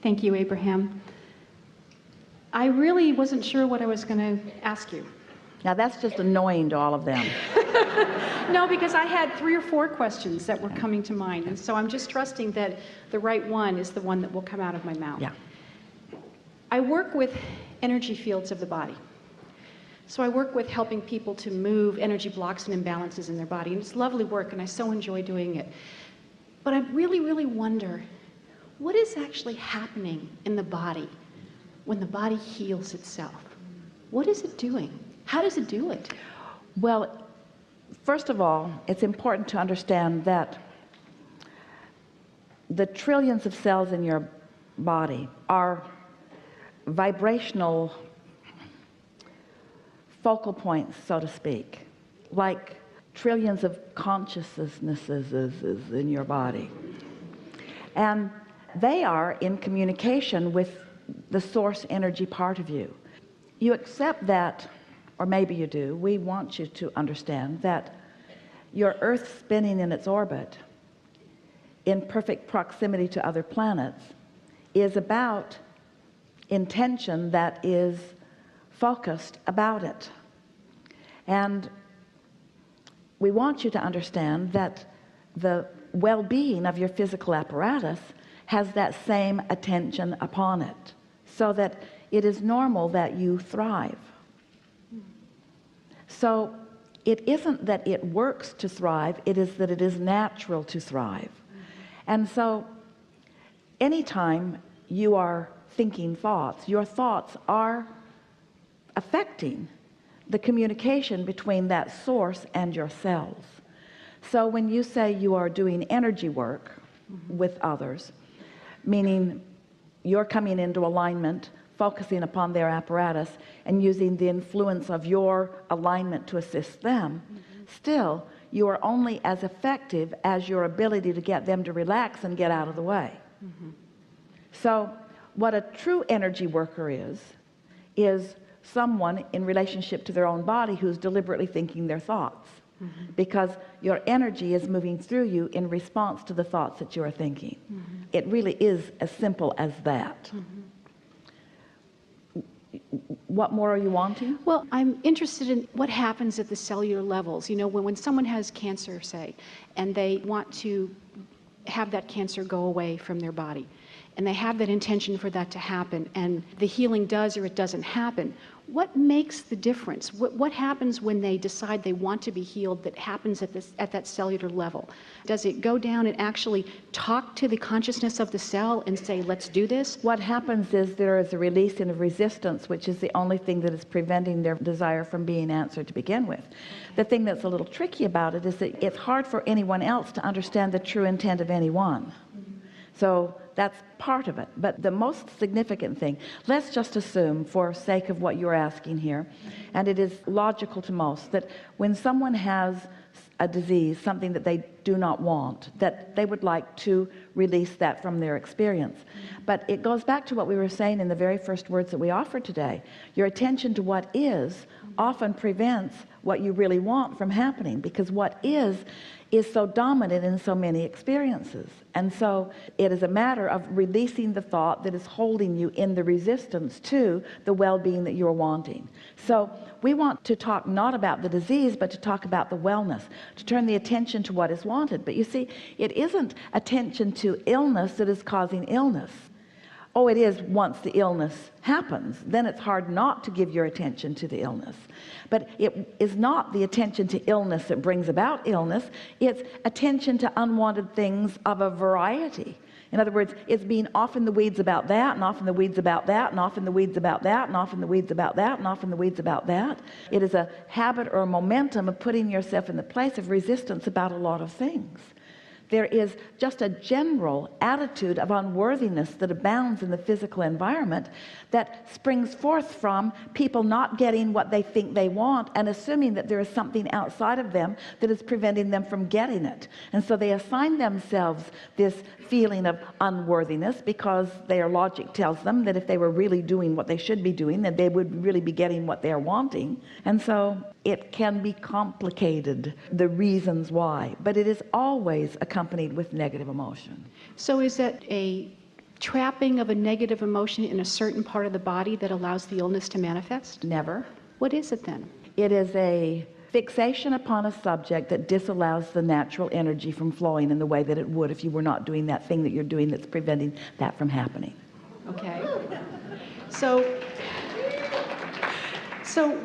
Thank you, Abraham. I really wasn't sure what I was going to ask you. Now that's just annoying to all of them. No, because I had 3 or 4 questions that were coming to mind, and so I'm just trusting that the right one is the one that will come out of my mouth. Yeah. I work with energy fields of the body. So I work with helping people to move energy blocks and imbalances in their body, and it's lovely work, and I so enjoy doing it. But I really, really wonder, what is actually happening in the body when the body heals itself? What is it doing? How does it do it? Well, first of all, it's important to understand that the trillions of cells in your body are vibrational focal points, so to speak, like trillions of consciousnesses in your body. And they are in communication with the source energy part of you. You accept that, or maybe you do. We want you to understand that your Earth spinning in its orbit in perfect proximity to other planets is about intention that is focused about it. And we want you to understand that the well-being of your physical apparatus has that same attention upon it, so that it is normal that you thrive. So it isn't that it works to thrive, it is that it is natural to thrive. And so anytime you are thinking thoughts, your thoughts are affecting the communication between that source and your cells. So when you say you are doing energy work with others, meaning you're coming into alignment, focusing upon their apparatus and using the influence of your alignment to assist them, still you are only as effective as your ability to get them to relax and get out of the way. So what a true energy worker is someone in relationship to their own body who's deliberately thinking their thoughts, because your energy is moving through you in response to the thoughts that you are thinking. It really is as simple as that. What more are you wanting? Well, I'm interested in what happens at the cellular levels. You know, when someone has cancer, say, and they want to have that cancer go away from their body, and they have that intention for that to happen, and the healing does or it doesn't happen, what makes the difference? What happens when they decide they want to be healed that happens at that cellular level? Does it go down and actually talk to the consciousness of the cell and say, let's do this? What happens is there is a releasing of resistance, which is the only thing that is preventing their desire from being answered to begin with. The thing that's a little tricky about it is that it's hard for anyone else to understand the true intent of anyone. So that's part of it. But the most significant thing, let's just assume for sake of what you're asking here, and it is logical to most, that when someone has a disease, something that they do not want, that they would like to release that from their experience. But it goes back to what we were saying in the very first words that we offered today. Your attention to what is often prevents what you really want from happening, because what is so dominant in so many experiences. And so it is a matter of releasing the thought that is holding you in the resistance to the well-being that you're wanting. So we want to talk not about the disease, but to talk about the wellness, to turn the attention to what is wanted. But you see, it isn't attention to illness that is causing illness. Oh, it is once the illness happens. Then it's hard not to give your attention to the illness. But it is not the attention to illness that brings about illness. It's attention to unwanted things of a variety. In other words, it's being off in the weeds about that, and off in the weeds about that, and off in the weeds about that, and off in the weeds about that, and off in the weeds about that. It is a habit or a momentum of putting yourself in the place of resistance about a lot of things. There is just a general attitude of unworthiness that abounds in the physical environment that springs forth from people not getting what they think they want and assuming that there is something outside of them that is preventing them from getting it. And so they assign themselves this feeling of unworthiness because their logic tells them that if they were really doing what they should be doing, then they would really be getting what they're wanting. And so it can be complicated, the reasons why, but it is always accompanied with negative emotion. So is that a trapping of a negative emotion in a certain part of the body that allows the illness to manifest? Never. What is it then? It is a fixation upon a subject that disallows the natural energy from flowing in the way that it would if you were not doing that thing that you're doing that's preventing that from happening. Okay. So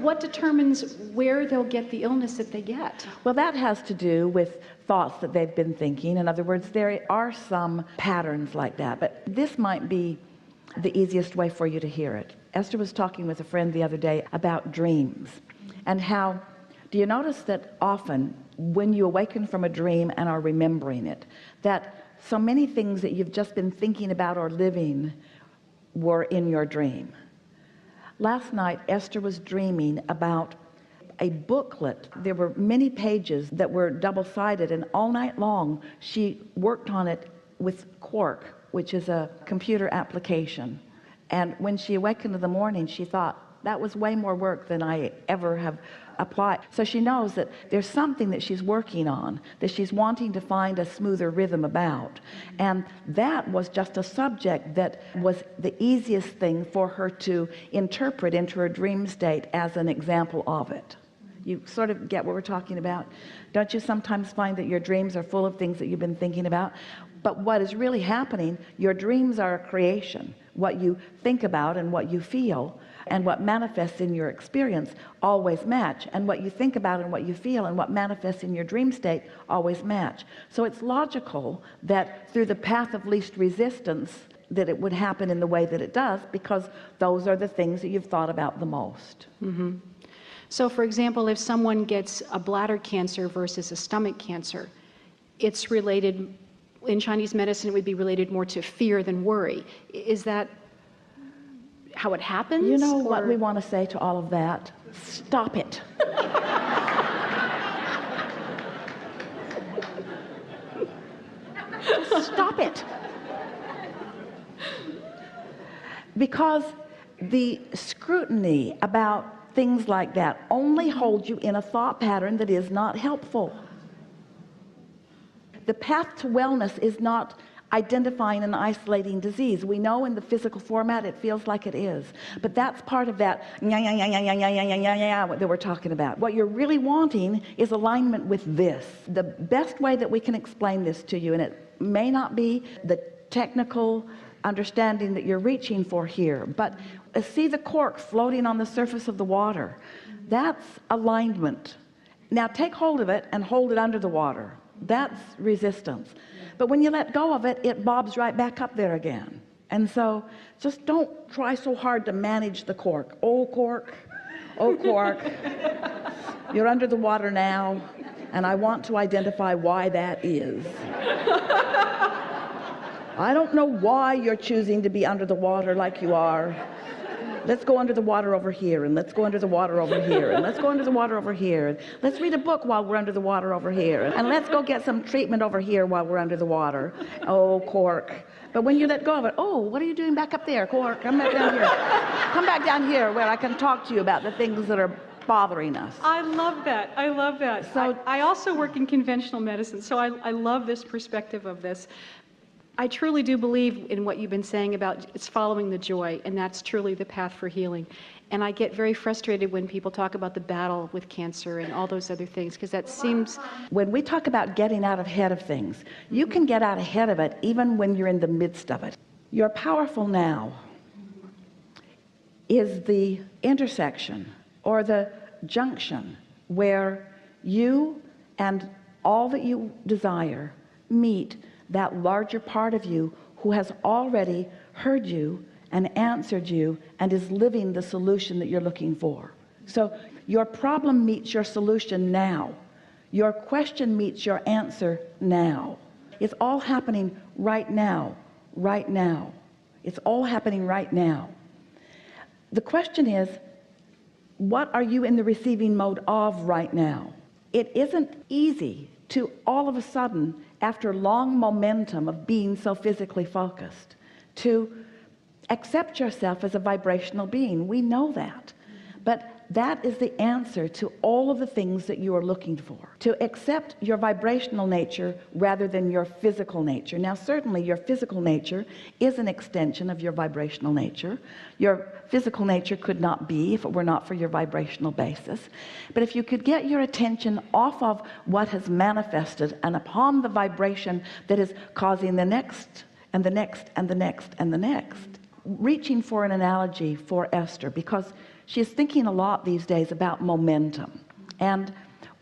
what determines where they'll get the illness that they get? Well, that has to do with thoughts that they've been thinking. In other words, there are some patterns like that, but this might be the easiest way for you to hear it. Esther was talking with a friend the other day about dreams and how, do you notice that often when you awaken from a dream and are remembering it, that so many things that you've just been thinking about or living were in your dream? Last night, Esther was dreaming about a booklet. There were many pages that were double-sided, and all night long she worked on it with Quark, which is a computer application. And when she awakened in the morning, she thought, that was way more work than I ever have applied. So she knows that there's something that she's working on, that she's wanting to find a smoother rhythm about. And that was just a subject that was the easiest thing for her to interpret into her dream state as an example of it. You sort of get what we're talking about? Don't you sometimes find that your dreams are full of things that you've been thinking about? But what is really happening, your dreams are a creation. What you think about and what you feel and what manifests in your experience always match, and what you think about and what you feel and what manifests in your dream state always match. So it's logical that through the path of least resistance that it would happen in the way that it does, because those are the things that you've thought about the most. Mm-hmm. So for example, if someone gets a bladder cancer versus a stomach cancer, it's related, in Chinese medicine it would be related more to fear than worry. Is that how it happens? You know what we want to say to all of that? Stop it. Just stop it. Because the scrutiny about things like that only holds you in a thought pattern that is not helpful. The path to wellness is not identifying an isolating disease. We know in the physical format it feels like it is, but that's part of that that we're talking about. What you're really wanting is alignment with this. The best way that we can explain this to you, and it may not be the technical understanding that you're reaching for here, but see the cork floating on the surface of the water. That's alignment. Now take hold of it and hold it under the water. That's resistance. But when you let go of it, it bobs right back up there again. And so just don't try so hard to manage the cork. Oh, cork. Oh, cork. You're under the water now, and I want to identify why that is. I don't know why you're choosing to be under the water like you are. Let's go under the water over here, and let's go under the water over here, and let's go under the water over here, and let's read a book while we're under the water over here, and let's go get some treatment over here while we're under the water. Oh, cork. But when you let go of it, oh, what are you doing back up there, cork? Come back down here. Come back down here where I can talk to you about the things that are bothering us. I love that. I love that. So I also work in conventional medicine, so I love this perspective of this. I truly do believe in what you've been saying about it's following the joy, and that's truly the path for healing. And I get very frustrated when people talk about the battle with cancer and all those other things, because that seems... When we talk about getting out ahead of things, you can get out ahead of it even when you're in the midst of it. Your powerful now is the intersection or the junction where you and all that you desire meet that larger part of you who has already heard you and answered you and is living the solution that you're looking for. So your problem meets your solution now. Your question meets your answer now. It's all happening right now, right now. It's all happening right now. The question is, what are you in the receiving mode of right now? It isn't easy to all of a sudden, after long momentum of being so physically focused, to accept yourself as a vibrational being. We know that. But that is the answer to all of the things that you are looking for. To accept your vibrational nature rather than your physical nature. Now, certainly your physical nature is an extension of your vibrational nature. Your physical nature could not be if it were not for your vibrational basis. But if you could get your attention off of what has manifested and upon the vibration that is causing the next and the next and the next and the next. Reaching for an analogy for Esther, because she is thinking a lot these days about momentum. And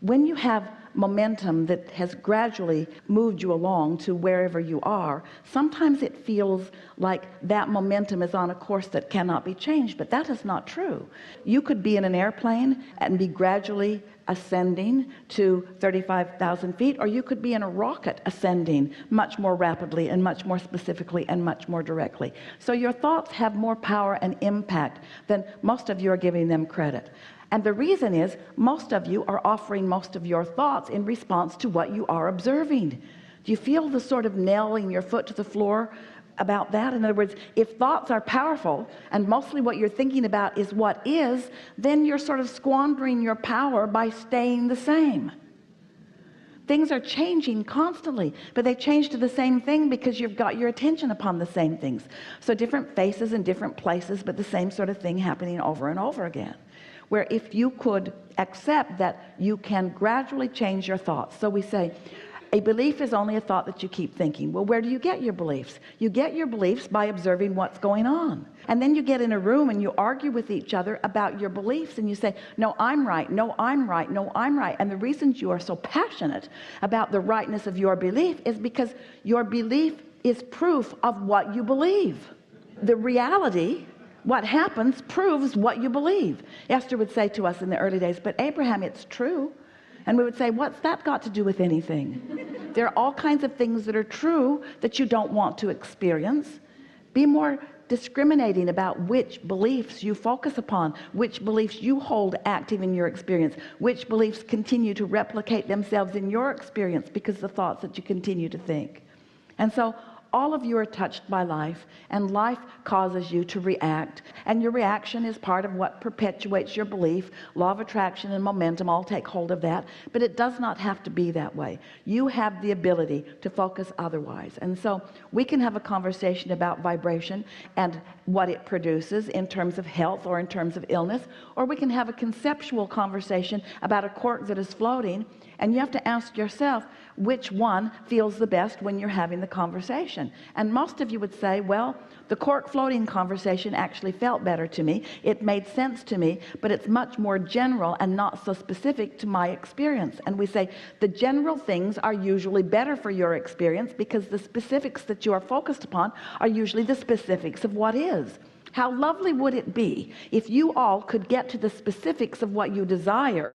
when you have momentum that has gradually moved you along to wherever you are, sometimes it feels like that momentum is on a course that cannot be changed, but that is not true. You could be in an airplane and be gradually ascending to 35,000 feet, or you could be in a rocket ascending much more rapidly and much more specifically and much more directly. So your thoughts have more power and impact than most of you are giving them credit. And the reason is most of you are offering most of your thoughts in response to what you are observing. Do you feel the sort of nailing your foot to the floor about that? In other words, if thoughts are powerful and mostly what you're thinking about is what is, then you're sort of squandering your power by staying the same. Things are changing constantly, but they change to the same thing because you've got your attention upon the same things. So different faces in different places, but the same sort of thing happening over and over again. Where if you could accept that you can gradually change your thoughts. So we say, a belief is only a thought that you keep thinking. Well, where do you get your beliefs? You get your beliefs by observing what's going on. And then you get in a room and you argue with each other about your beliefs, and you say, no, I'm right, no, I'm right, no, I'm right. And the reasons you are so passionate about the rightness of your belief is because your belief is proof of what you believe. The reality, what happens, proves what you believe. Esther would say to us in the early days, but Abraham, it's true. And we would say, what's that got to do with anything? There are all kinds of things that are true that you don't want to experience. Be more discriminating about which beliefs you focus upon, which beliefs you hold active in your experience, which beliefs continue to replicate themselves in your experience because the thoughts that you continue to think. And so all of you are touched by life, and life causes you to react, and your reaction is part of what perpetuates your belief. Law of attraction and momentum all take hold of that, but it does not have to be that way. You have the ability to focus otherwise. And so we can have a conversation about vibration and what it produces in terms of health or in terms of illness, or we can have a conceptual conversation about a cork that is floating, and you have to ask yourself which one feels the best when you're having the conversation. And most of you would say, well, the cork floating conversation actually felt better to me. It made sense to me, but it's much more general and not so specific to my experience. And we say the general things are usually better for your experience because the specifics that you are focused upon are usually the specifics of what is. How lovely would it be if you all could get to the specifics of what you desire?